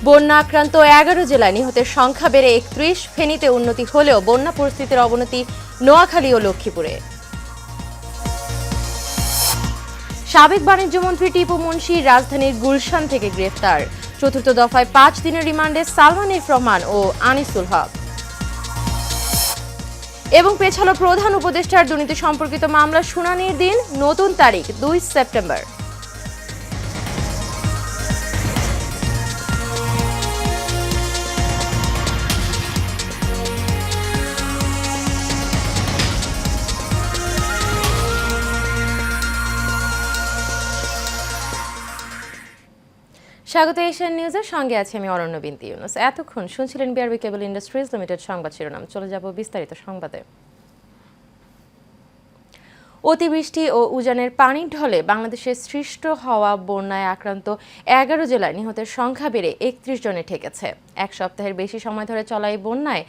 বন্যা আক্রান্ত 11 জেলায় নিহতের সংখ্যা বেড়ে 31। ফেনীতে উন্নতি হলেও বন্যা পরিস্থিতির অবনতি নোয়াখালী ও লক্ষ্মীপুরে। সাবেক বাণিজ্যমন্ত্রী টিপু মুন্সি রাজধানীর গুলশান থেকে গ্রেফতার। চতুর্থ দফায় 5 দিনের রিমান্ডে সালমান এফ রহমান ও আনিসুল হক। এবং পেছালো প্রধান উপদেষ্টার দুর্নীতি সম্পর্কিত মামলা শুনানির দিন, নতুন তারিখ 2 সেপ্টেম্বর। স্বাগত এশিয়ান নিউজের সঙ্গে আছে আমি অরণ্য বিনতি ইউনুস। এতক্ষণ শুনছিলেন বিআরবি কেবল ইন্ডাস্ট্রিজ লিমিটেড সংবাদ শিরোনাম। চলে যাব বিস্তারিত সংবাদে। অতিবৃষ্টি ও উজানের পানির ঢলে বাংলাদেশে সৃষ্ট হওয়া বন্যায় আক্রান্ত 11 জেলায় নিহতের সংখ্যা বেড়ে 31 জনে ঠেকেছে। এক সপ্তাহের বেশি সময় ধরে চলা এই বন্যায়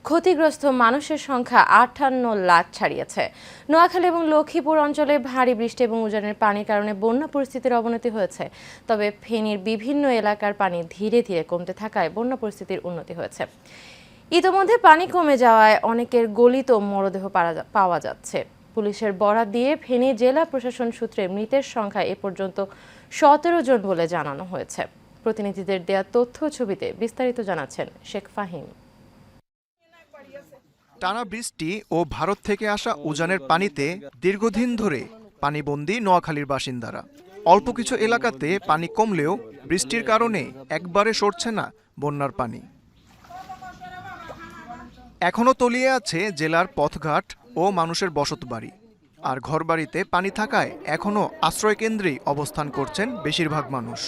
ক্ষতিগ্রস্ত মানুষের সংখ্যা 58 লাখ ছাড়িয়েছে। নোয়াখালী এবং লক্ষ্মীপুর অঞ্চলে ভারী বৃষ্টি এবং উজানের পানির কারণে বন্যা পরিস্থিতির অবনতি হয়েছে। তবে ফেনীর বিভিন্ন এলাকার পানি ধীরে ধীরে কমতে থাকায় বন্যা পরিস্থিতির উন্নতি হয়েছে। ইতোমধ্যে পানি কমে যাওয়ায় অনেকের গলিত মরদেহ পাওয়া যাচ্ছে। পুলিশের বরাত দিয়ে ফেনী জেলা প্রশাসন সূত্রে মৃতের সংখ্যা এ পর্যন্ত 17 জন বলে জানানো হয়েছে। প্রতিনিধিদের দেয়া তথ্য ছবিতে বিস্তারিত জানাচ্ছেন শেখ ফাহিম। টানা বৃষ্টি ও ভারত থেকে আসা উজানের পানিতে দীর্ঘদিন ধরে পানিবন্দী নোয়াখালীর বাসিন্দারা। অল্প কিছু এলাকাতে পানি কমলেও বৃষ্টির কারণে একবারে সরছে না বন্যার পানি। এখনও তলিয়ে আছে জেলার পথঘাট ও মানুষের বসতবাড়ি। আর ঘরবাড়িতে পানি থাকায় এখনও আশ্রয়কেন্দ্রেই অবস্থান করছেন বেশিরভাগ মানুষ।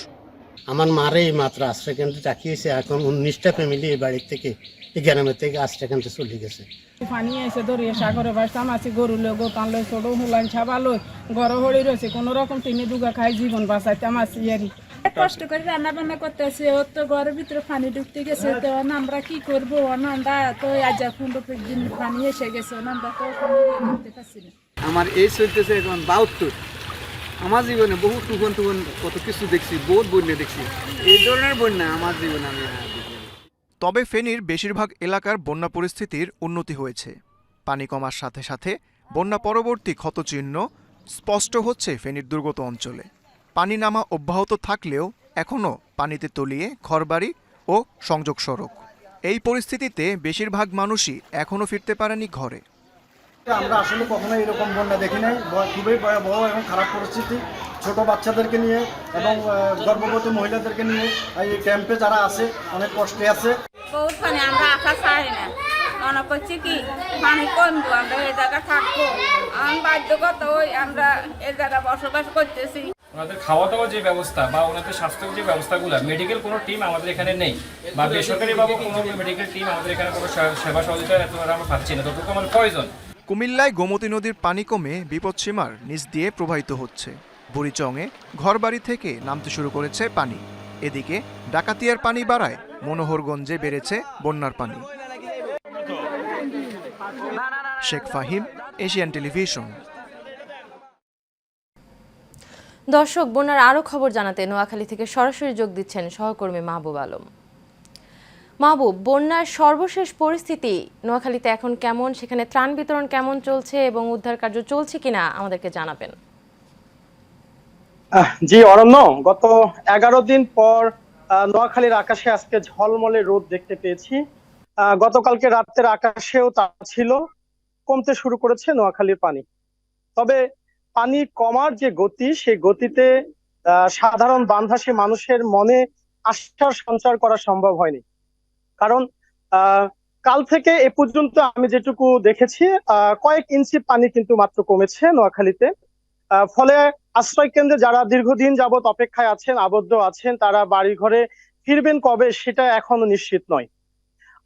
আমার মারে এই মাত্র আশ্রয়কেন্দ্রে রাখিয়েছে। এখন 19টা ফ্যামিলি এই বাড়ির থেকে, এই গ্রামের থেকে আশ্রয়কেন্দ্রে চলে গেছে। পানি এসে দরিয়া সাগরে বাসতাম আছি, গরু লো গোতান লো ছোট হুলান ছাবালো গড় হড়ি রয়েছে, কোন রকম তিনি দুগা খাই জীবন বাঁচাইতাম আছি। আরই কষ্ট করে রান্না বান্না করতেছে, ওর তো ঘরের ভিতরে পানি ঢুকতে গেছে। তো আমরা কি করবো? আমরা তো আজ 15 দিন পানি এসে গেছে, আমরা তো করতে পারছি না। আমার এই চলতেছে এখন 72। আমার জীবনে বহু তুফান কত কিছু দেখছি, বহুত বন্যা দেখছি। এই ধরনের বন্যা আমার জীবনে আমি। তবে ফেনীর বেশিরভাগ এলাকার বন্যা পরিস্থিতির উন্নতি হয়েছে। পানি কমার সাথে সাথে বন্যা পরবর্তী ক্ষতচিহ্ন স্পষ্ট হচ্ছে ফেনীর দুর্গত অঞ্চলে। পানি নামা অব্যাহত থাকলেও এখনও পানিতে তলিয়ে ঘরবাড়ি ও সংযোগ সড়ক। এই পরিস্থিতিতে বেশিরভাগ মানুষই এখনও ফিরতে পারেনি ঘরে। আমরা আসলে কখনো এরকম বন্যা দেখি নাই। খুবই ভয়াবহ এবং খারাপ পরিস্থিতি। ছোট বাচ্চাদেরকে নিয়ে এবং গর্ভবতী মহিলাদেরকে নিয়ে এই ক্যাম্পে যারা আছে অনেক কষ্টে আছে। বহুত পানি, আমরা আশা চাই না। মনে করছি কি পানি কমবো, আমরা এই জায়গা থাকবো। আমি বাধ্যগত হই আমরা এই জায়গা বসবাস করতেছি। ওনাদের খাওয়া দাওয়ার যে ব্যবস্থা বা ওনাদের স্বাস্থ্য যে ব্যবস্থাগুলো, মেডিকেল কোনো টিম আমাদের এখানে নেই, বা বেসরকারিভাবে কোনো মেডিকেল টিম আমাদের এখানে কোনো সেবা সহযোগিতা আমরা পাচ্ছি না, ততটুকু আমাদের প্রয়োজন। কুমিল্লায় গোমতী নদীর পানি কমে বিপদসীমার নিচ দিয়ে প্রবাহিত হচ্ছে। বুড়িচংয়ে ঘরবাড়ি থেকে নামতে শুরু করেছে পানি। এদিকে ডাকাতিয়ার পানি বাড়ায় মনোহরগঞ্জে বেড়েছে বন্যার পানি। Sheikh Fahim, Asian television. দর্শক, বন্যার আরও খবর জানাতে নোয়াখালী থেকে সরাসরি যোগ দিচ্ছেন সহকর্মী মাহবুব আলম। মাহবুব, বন্যার সর্বশেষ পরিস্থিতি নোয়াখালীতে এখন কেমন? সেখানে ত্রাণ বিতরণ কেমন চলছে এবং উদ্ধার কার্য চলছে কিনা আমাদেরকে জানাবেন। জি অরণ্য, গত 11 দিন পর নোয়াখালীর আকাশে আজকে ঝলমলে রোদ দেখতে পেয়েছি। গতকালকে রাতের আকাশেও তা ছিল। কমতে শুরু করেছে নোয়াখালীর পানি। তবে পানি কমার যে গতি, সেই গতিতে সাধারণ বানভাসী মানুষের মনে আশার সঞ্চার করা সম্ভব হয়নি। কারণ কাল থেকে এ পর্যন্ত আমি যেটুকু দেখেছি কয়েক ইঞ্চি পানি কিন্তু মাত্র কমেছে নোয়াখালীতে। ফলে আশ্রয় কেন্দ্রে যারা দীর্ঘদিন যাবত অপেক্ষায় আছেন, আবদ্ধ আছেন, তারা বাড়ি ঘরে ফিরবেন কবে সেটা এখনো নিশ্চিত নয়।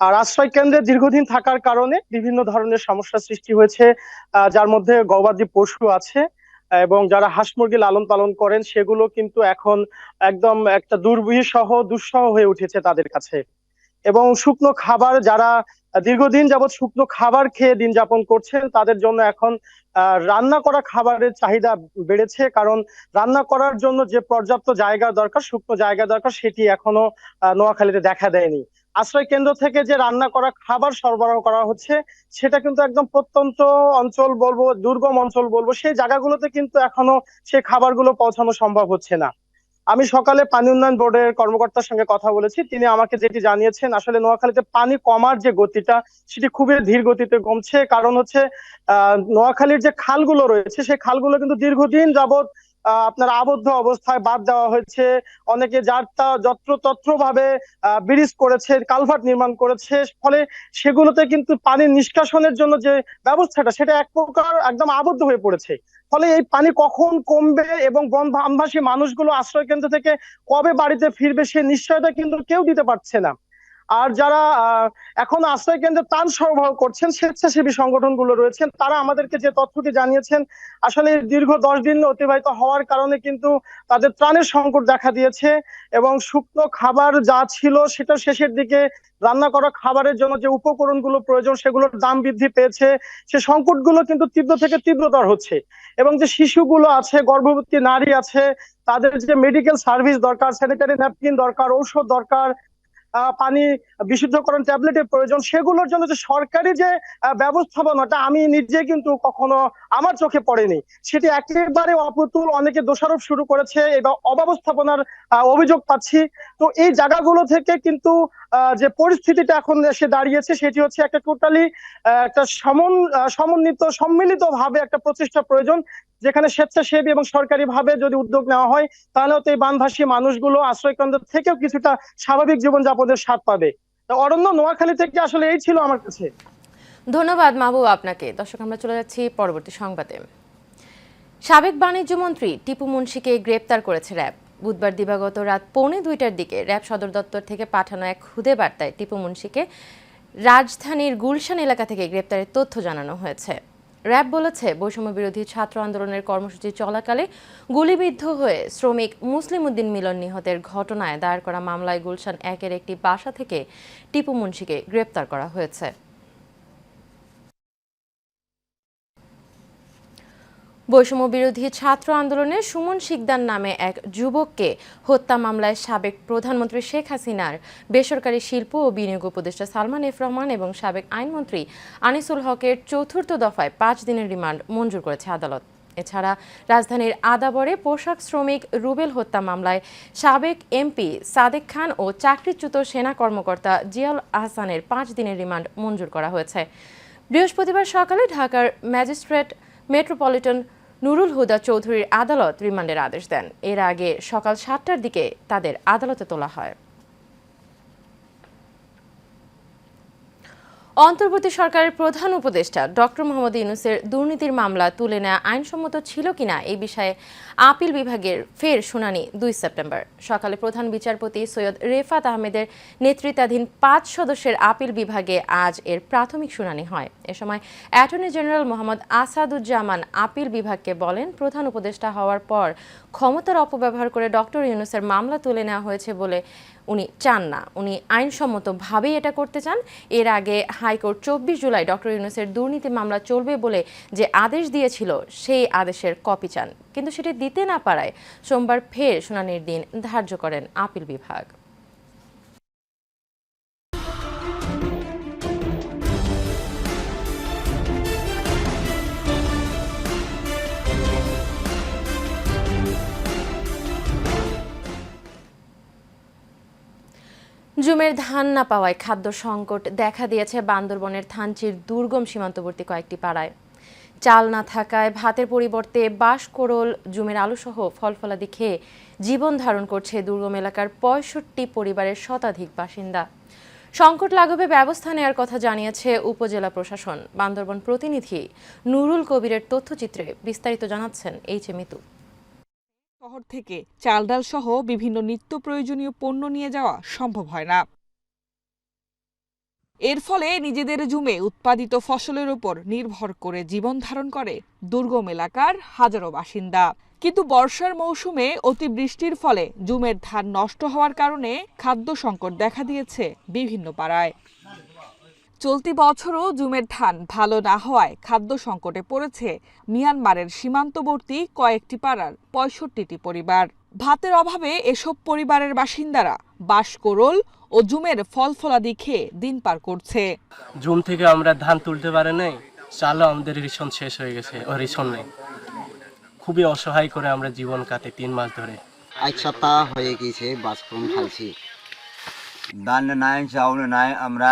আর আশ্রয় কেন্দ্রে দীর্ঘদিন থাকার কারণে বিভিন্ন ধরনের সমস্যা সৃষ্টি হয়েছে, যার মধ্যে গবাদি পশু আছে এবং যারা হাঁস মুরগি লালন পালন করেন সেগুলো কিন্তু এখন একদম একটা দুর্বিষহ দুঃসহ হয়ে উঠেছে তাদের কাছে। এবং শুকনো খাবার যারা দীর্ঘদিন যাবৎ শুকনো খাবার খেয়ে দিন যাপন করছেন তাদের জন্য এখন রান্না করা খাবারের চাহিদা বেড়েছে, কারণ রান্না করার জন্য যে পর্যাপ্ত জায়গা দরকার, শুকনো জায়গা দরকার, সেটি এখনো নোয়াখালীতে দেখা দেয়নি। আশ্রয় কেন্দ্র থেকে যে রান্না করা খাবার সরবরাহ করা হচ্ছে সেটা কিন্তু একদম প্রত্যন্ত অঞ্চল বলবো, দুর্গম অঞ্চল বলবো, সেই জায়গাগুলোতে কিন্তু এখনো সেই খাবারগুলো পৌঁছানো সম্ভব হচ্ছে না। আমি সকালে পানি উন্নয়ন বোর্ডের কর্মকর্তার সঙ্গে কথা বলেছি, তিনি আমাকে যেটি জানিয়েছেন আসলে নোয়াখালীতে পানি কমার যে গতিটা সেটি খুবই ধীর গতিতে কমছে। কারণ হচ্ছে নোয়াখালীর যে খালগুলো রয়েছে সেই খালগুলো কিন্তু দীর্ঘদিন যাবৎ আপনার আবদ্ধ অবস্থায় বাদ দেওয়া হয়েছে। অনেকে যত্রতত্র ভাবে ব্রিজ করেছে, কালভার্ট নির্মাণ করেছে, ফলে সেগুলোতে কিন্তু পানি নিষ্কাশনের জন্য যে ব্যবস্থাটা সেটা এক প্রকার একদম আবদ্ধ হয়ে পড়েছে। ফলে এই পানি কখন কমবে এবং বনভাসী মানুষগুলো আশ্রয় কেন্দ্র থেকে কবে বাড়িতে ফিরবে সে নিশ্চয়তা কিন্তু কেউ দিতে পারছে না। আর যারা এখন আশ্রয় কেন্দ্রে ত্রাণ সরবরাহ করছেন স্বেচ্ছাসেবী সংগঠনগুলো রয়েছেন, তারা আমাদেরকে যে তথ্যটি জানিয়েছেন আসলে দীর্ঘ 10 দিন অতিবাহিত হওয়ার কারণে কিন্তু তাদের ত্রাণের সংকট দেখা দিয়েছে এবং শুকনো খাবার যা ছিল সেটা শেষের দিকে রান্না করা খাবারের জন্য যে উপকরণগুলো প্রয়োজন সেগুলোর দাম বৃদ্ধি পেয়েছে। সে সংকটগুলো কিন্তু তীব্র থেকে তীব্রতর হচ্ছে এবং যে শিশুগুলো আছে, গর্ভবতী নারী আছে, তাদের যে মেডিকেল সার্ভিস দরকার, স্যানিটারি ন্যাপকিন দরকার, ঔষধ দরকার, পানি বিশুদ্ধকরণ ট্যাবলেটের প্রয়োজন, সেগুলোর জন্য যে সরকারি যে ব্যবস্থাপনাটা আমি নিজে কিন্তু কখনো আমার চোখে পড়েনি, সেটি একেবারে অপ্রতুল। অনেকে দোষারোপ শুরু করেছে এবং অব্যবস্থাপনার অভিযোগ পাচ্ছি। তো এই জায়গাগুলো থেকে কিন্তু যে পরিস্থিতিটা এখন এসে দাঁড়িয়েছে সেটি হচ্ছে একটা টোটালি একটা সমন্বিত সম্মিলিত ভাবে একটা প্রচেষ্টা প্রয়োজন, যেখানে স্বেচ্ছাসেবী এবং সরকারি ভাবে যদি উদ্যোগ নেওয়া হয় তাহলে তো এই বানভাসী মানুষগুলো আশ্রয় কেন্দ্র থেকেও কিছুটা স্বাভাবিক জীবনযাপনের স্বাদ পাবে। অরণ্য, নোয়াখালী থেকে আসলে এই ছিল আমার কাছে। ধন্যবাদ মাহবুব আপনাকে। দর্শক, আমরা চলে যাচ্ছি পরবর্তী সংবাদে। সাবেক বাণিজ্য মন্ত্রী টিপু মুন্সিকে গ্রেপ্তার করেছে র্যাব। বুধবার দিবাগত রাত 1:45টার দিকে র্যাব সদর দপ্তর থেকে পাঠানো এক খুদে বার্তায় টিপু মুন্সিকে রাজধানীর গুলশান এলাকা থেকে গ্রেপ্তারের তথ্য জানানো হয়েছে। র্যাব বলেছে, বৈষম্য বিরোধী ছাত্র আন্দোলনের কর্মসূচি চলাকালে গুলিবিদ্ধ হয়ে শ্রমিক মুসলিম উদ্দিন মিলন নিহতের ঘটনায় দায়ের করা মামলায় গুলশান 1-এর একটি বাসা থেকে টিপু মুন্সিকে গ্রেপ্তার করা হয়েছে। বৈষম্য বিরোধী ছাত্র আন্দোলনে সুমন শিকদার নামে এক যুবককে হত্যা মামলায় সাবেক প্রধানমন্ত্রী শেখ হাসিনার বেসরকারি শিল্প ও বিনিয়োগ উপদেষ্টা সালমান এফ রহমান এবং সাবেক আইনমন্ত্রী আনিসুল হকের চতুর্থ দফায় 5 দিনের রিমান্ড মঞ্জুর করেছে আদালত। এছাড়া রাজধানীর আদাবরে পোশাক শ্রমিক রুবেল হত্যা মামলায় সাবেক এমপি সাদেক খান ও চাকরিচ্যুত সেনা কর্মকর্তা জিয়াউল আহসানের 5 দিনের রিমান্ড মঞ্জুর করা হয়েছে। বৃহস্পতিবার সকালে ঢাকার ম্যাজিস্ট্রেট মেট্রোপলিটন নুরুল হুদা চৌধুরীর আদালত রিমান্ডের আদেশ দেন। এর আগে সকাল 7টার দিকে তাদের আদালতে তোলা হয়। অন্তর্বর্তী সরকারের প্রধান উপদেষ্টা ডক্টর মোহাম্মদ ইউনূসের দুর্নীতির মামলা তুলে নেওয়া আইনসম্মত ছিল কিনা এই বিষয়ে আপিল বিভাগের ফের শুনানি 2 সেপ্টেম্বর সকালে প্রধান বিচারপতি সৈয়দ রেফাত আহমেদের নেতৃত্বাধীন 5 সদস্যের আপিল বিভাগে আজ এর প্রাথমিক শুনানি হয়। এ সময় attorney general Mohammad Asaduzzaman appeal বিভাগকে বলেন, প্রধান উপদেষ্টা হওয়ার পর ক্ষমতার অপব্যবহার করে ডক্টর ইউনূসের মামলা তুলে নেওয়া হয়েছে বলে উনি চান না। উনি আইনসম্মতভাবেই এটা করতে চান। এর আগে হাইকোর্ট 24 জুলাই ডক্টর ইউনূসের দুর্নীতি মামলা চলবে বলে যে আদেশ দিয়েছিল সেই আদেশের কপি চান, কিন্তু সেটি দিতে না পারায় সোমবার ফের শুনানির দিন ধার্য করেন আপিল বিভাগ। জুমের ধান না পাওয়ায় খাদ্য সংকট দেখা দিয়েছে বান্দরবনের থানচির দুর্গম সীমান্তবর্তী কয়েকটি পাড়ায়। চাল না থাকায় ভাতের পরিবর্তে বাঁশকোড়ল, জুমের আলুসহ ফলফলাদি খেয়ে জীবন ধারণ করছে দুর্গম এলাকার 65 পরিবারের শতাধিক বাসিন্দা। সংকট লাঘবে ব্যবস্থা নেওয়ার কথা জানিয়েছে উপজেলা প্রশাসন। বান্দরবন প্রতিনিধি নুরুল কবিরের তথ্যচিত্রে বিস্তারিত জানাচ্ছেন এইচ মিতু। শহর থেকে চাল ডাল সহ বিভিন্ন নিত্য প্রয়োজনীয় পণ্য নিয়ে যাওয়া সম্ভব হয় না। এর ফলে নিজেদের জুমে উৎপাদিত ফসলের উপর নির্ভর করে জীবন ধারণ করে দুর্গম এলাকার হাজারো বাসিন্দা। কিন্তু বর্ষার মৌসুমে অতিবৃষ্টির ফলে জুমের ধান নষ্ট হওয়ার কারণে খাদ্য সংকট দেখা দিয়েছে বিভিন্ন পাড়ায়। চলতি বছরও জুমের ধান ভালো না হওয়ায় খাদ্য সংকটে পড়েছে মিয়ানমারের সীমান্তবর্তী কয়েকটি পাড়ার ৬৫টি পরিবার। ভাতের অভাবে এসব পরিবারের বাসিন্দারা বাঁশকোরল ও জুমের ফলফলাদি খেয়ে দিন পার করছে। জুম থেকে আমরা ধান তুলতে পারি নাই, চালও আমাদের রেশন শেষ হয়ে গেছে, ও রেশন নেই। খুবই অসহায় করে আমরা জীবন কাটে ৩ মাস ধরে। 1 সপ্তাহ হয়ে গেছে বাঁশকরুন খাইছি, ধান নাই, চাউল নাই, আমরা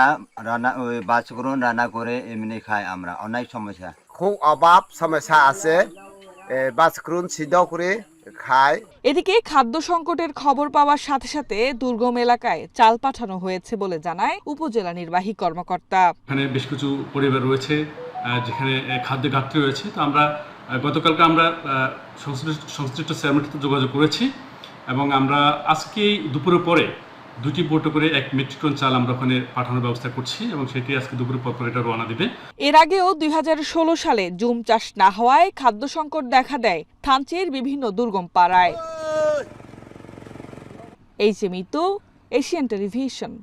বাঁশকরুন রান্না করে এমনি খাই। আমরা অনেক সমস্যা, খুব অভাব সমস্যা আছে, বাঁশকরুন সিদ্ধ করে খায়। এদিকে খাদ্য সংকটের খবর পাওয়ার সাথে সাথে দুর্গম এলাকায় চাল পাঠানো হয়েছে বলে জানায় উপজেলা নির্বাহী কর্মকর্তা। এখানে বেশ কিছু পরিবার রয়েছে যেখানে খাদ্য ঘাটতি রয়েছে। তো আমরা গতকালকে আমরা সংশ্লিষ্ট চেয়ারম্যানকে যোগাযোগ করেছি এবং আমরা আজকেই দুপুরের পরে 2টি বোটে করে 1 মেট্রিক টন চাল আমরা ওখানে পাঠানোর ব্যবস্থা করছি এবং সেটি আজকে দুপুরের পর এটা রওনা দেবে। এর আগেও 2016 সালে জুম চাষ না হওয়ায় খাদ্য সংকট দেখা দেয় থানচির বিভিন্ন দুর্গম পাড়ায়। Mitu, Asian television.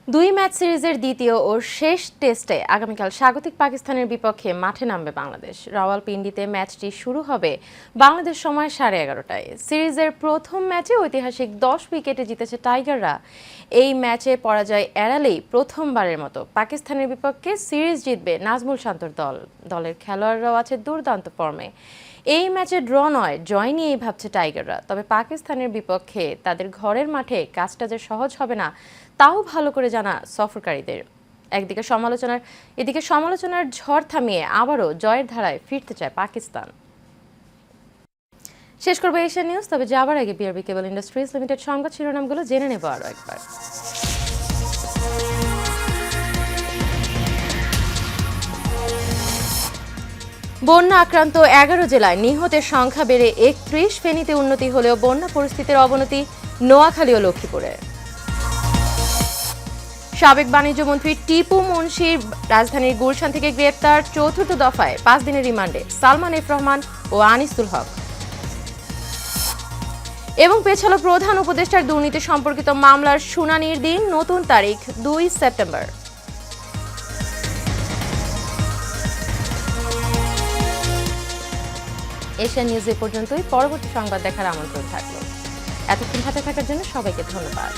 2 ম্যাচ সিরিজের দ্বিতীয় ও শেষ টেস্টে আগামীকাল স্বাগতিক পাকিস্তানের বিপক্ষে মাঠে নামবে বাংলাদেশ। রাওয়ালপিন্ডিতে ম্যাচটি শুরু হবে বাংলাদেশ সময় 11:30টায়। সিরিজের প্রথম ম্যাচে ঐতিহাসিক 10 উইকেটে জিতেছে টাইগাররা। এই ম্যাচে পরাজয় এড়ালেই প্রথমবারের মতো পাকিস্তানের বিপক্ষে সিরিজ জিতবে নাজমুল শান্তর দল। দলের খেলোয়াড়রাও আছে দুর্দান্ত ফর্মে। এই ম্যাচে ড্র নয়, জয় নিয়েই ভাবছে টাইগাররা। তবে পাকিস্তানের বিপক্ষে তাদের ঘরের মাঠে কাজটা যে সহজ হবে না তাও ভালো করে জানা সফরকারীদের। এদিকে সমালোচনার ঝড় থামিয়ে আবারও জয়ের ধারায় ফিরতে চায় পাকিস্তান। শেষ করবো এশিয়ান নিউজ, তবে যাবার আগে বিআরবি কেবল ইন্ডাস্ট্রিজ লিমিটেড সংবাদ শিরোনামগুলো জেনে নেব আরও একবার। বন্যা আক্রান্ত 11 জেলায় নিহতের সংখ্যা বেড়ে 31। ফেনীতে উন্নতি হলেও বন্যা পরিস্থিতির অবনতি নোয়াখালী ও লক্ষ্মীপুরে। সাবেক বাণিজ্যমন্ত্রী টিপু মুন্সির রাজধানীর গুলশান থেকে গ্রেপ্তার, 4র্থ দফায় 5 দিনের রিমান্ডে সালমান এফ রহমান ও আনিসুল হক। এবং পেছালো প্রধান উপদেষ্টার দুর্নীতি সম্পর্কিত মামলার শুনানির দিন, নতুন তারিখ 2 সেপ্টেম্বর। এশিয়ান নিউজ এ পর্যন্তই। পরবর্তী সংবাদ দেখার আমন্ত্রণ থাকলো। এতক্ষণ সাথে থাকার জন্য সবাইকে ধন্যবাদ।